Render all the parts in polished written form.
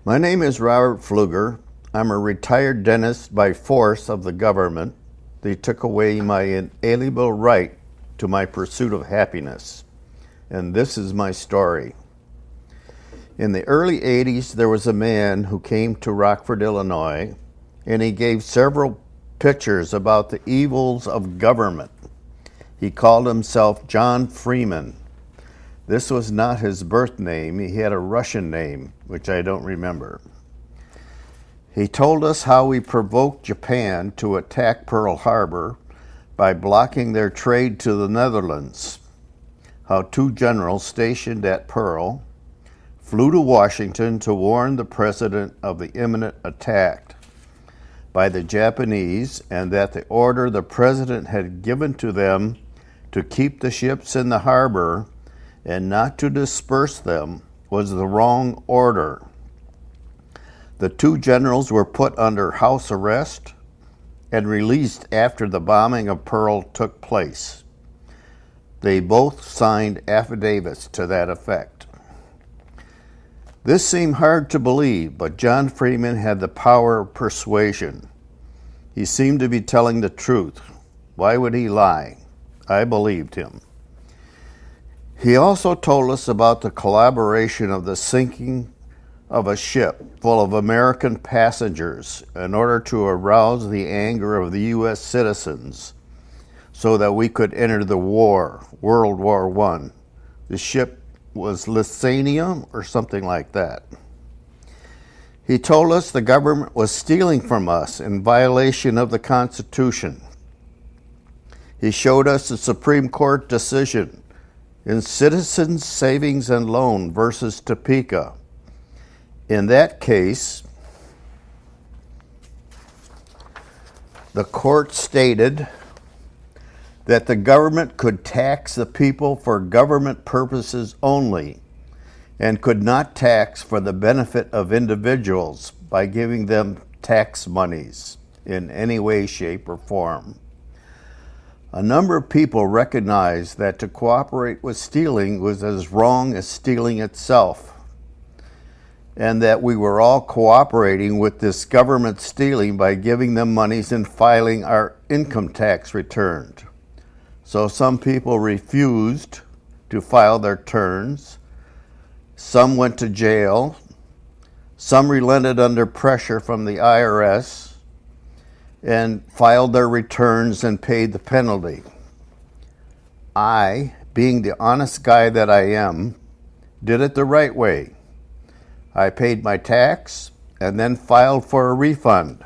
My name is Robert Pfluger. I'm a retired dentist by force of the government. They took away my inalienable right to my pursuit of happiness. And this is my story. In the early 80s, there was a man who came to Rockford, Illinois, and he gave several pictures about the evils of government. He called himself John Freeman. This was not his birth name. He had a Russian name, which I don't remember. He told us how we provoked Japan to attack Pearl Harbor by blocking their trade to the Netherlands, how two generals stationed at Pearl flew to Washington to warn the president of the imminent attack by the Japanese, and that the order the president had given to them to keep the ships in the harbor and not to disperse them was the wrong order. The two generals were put under house arrest and released after the bombing of Pearl took place. They both signed affidavits to that effect. This seemed hard to believe, but John Freeman had the power of persuasion. He seemed to be telling the truth. Why would he lie? I believed him. He also told us about the collaboration of the sinking of a ship full of American passengers in order to arouse the anger of the U.S. citizens so that we could enter the war, World War I. The ship was Lithuania or something like that. He told us the government was stealing from us in violation of the Constitution. He showed us the Supreme Court decision in Citizens Savings and Loan versus Topeka. In that case, the court stated that the government could tax the people for government purposes only and could not tax for the benefit of individuals by giving them tax monies in any way, shape, or form. A number of people recognized that to cooperate with stealing was as wrong as stealing itself, and that we were all cooperating with this government stealing by giving them monies and filing our income tax returns. So some people refused to file their returns, some went to jail, some relented under pressure from the IRS and filed their returns and paid the penalty. I, being the honest guy that I am, did it the right way. I paid my tax and then filed for a refund.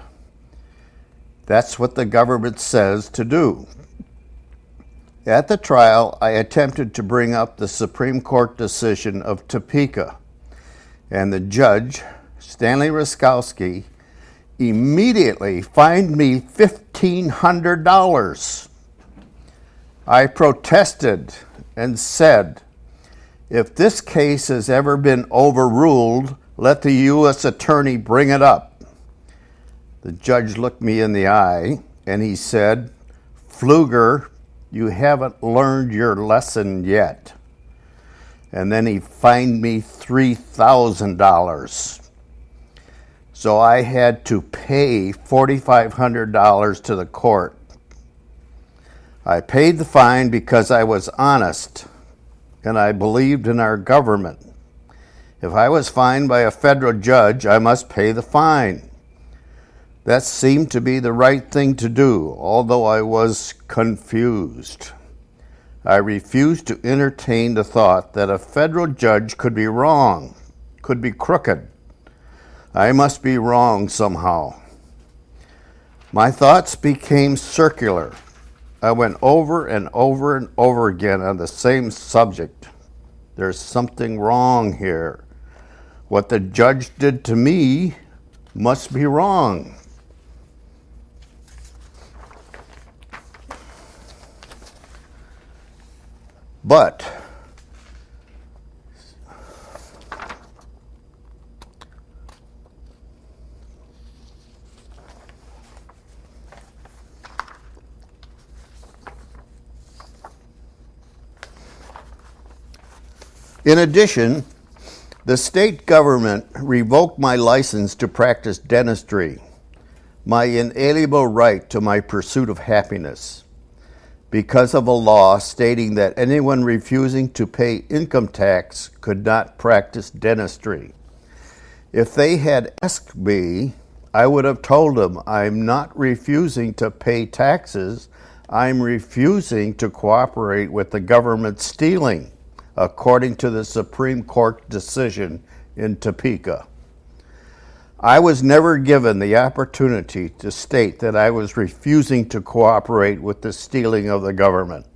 That's what the government says to do. At the trial, I attempted to bring up the Supreme Court decision of Topeka, and the judge, Stanley Ruskowski, immediately fined me $1,500. I protested and said, if this case has ever been overruled, let the U.S. attorney bring it up. The judge looked me in the eye and he said, Pfluger, you haven't learned your lesson yet. And then he fined me $3,000. So I had to pay $4,500 to the court. I paid the fine because I was honest and I believed in our government. If I was fined by a federal judge, I must pay the fine. That seemed to be the right thing to do, although I was confused. I refused to entertain the thought that a federal judge could be wrong, could be crooked. I must be wrong somehow. My thoughts became circular. I went over and over and over again on the same subject. There's something wrong here. What the judge did to me must be wrong. But in addition, The state government revoked my license to practice dentistry, my inalienable right to my pursuit of happiness, because of a law stating that anyone refusing to pay income tax could not practice dentistry. If they had asked me, I would have told them I'm not refusing to pay taxes, I'm refusing to cooperate with the government stealing, according to the Supreme Court decision in Topeka. I was never given the opportunity to state that I was refusing to cooperate with the stealing of the government.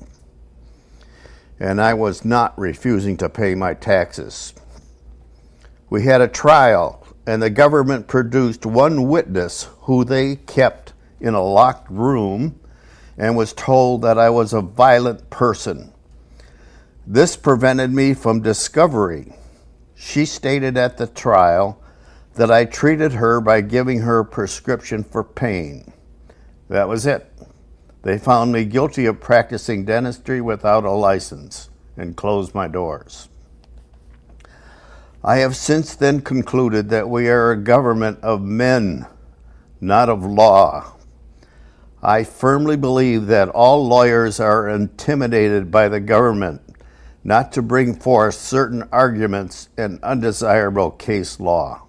And I was not refusing to pay my taxes. We had a trial, and the government produced one witness who they kept in a locked room and was told that I was a violent person. This prevented me from discovery. She stated at the trial that I treated her by giving her a prescription for pain. That was it. They found me guilty of practicing dentistry without a license and closed my doors. I have since then concluded that we are a government of men, not of law. I firmly believe that all lawyers are intimidated by the government not to bring forth certain arguments and undesirable case law.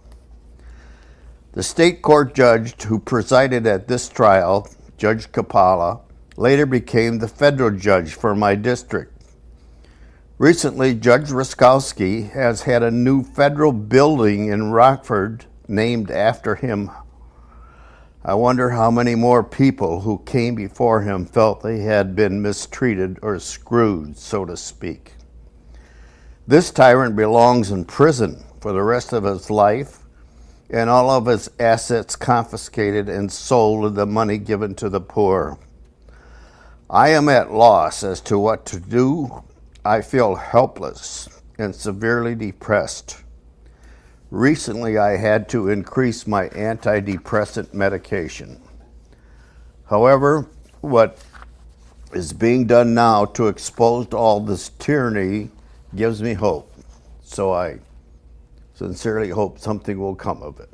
The state court judge who presided at this trial, Judge Kapala, later became the federal judge for my district. Recently, Judge Ruskowski has had a new federal building in Rockford named after him. I wonder how many more people who came before him felt they had been mistreated or screwed, so to speak. This tyrant belongs in prison for the rest of his life, and all of his assets confiscated and sold and the money given to the poor. I am at loss as to what to do. I feel helpless and severely depressed. Recently, I had to increase my antidepressant medication. However, what is being done now to expose all this tyranny gives me hope. So I sincerely hope something will come of it.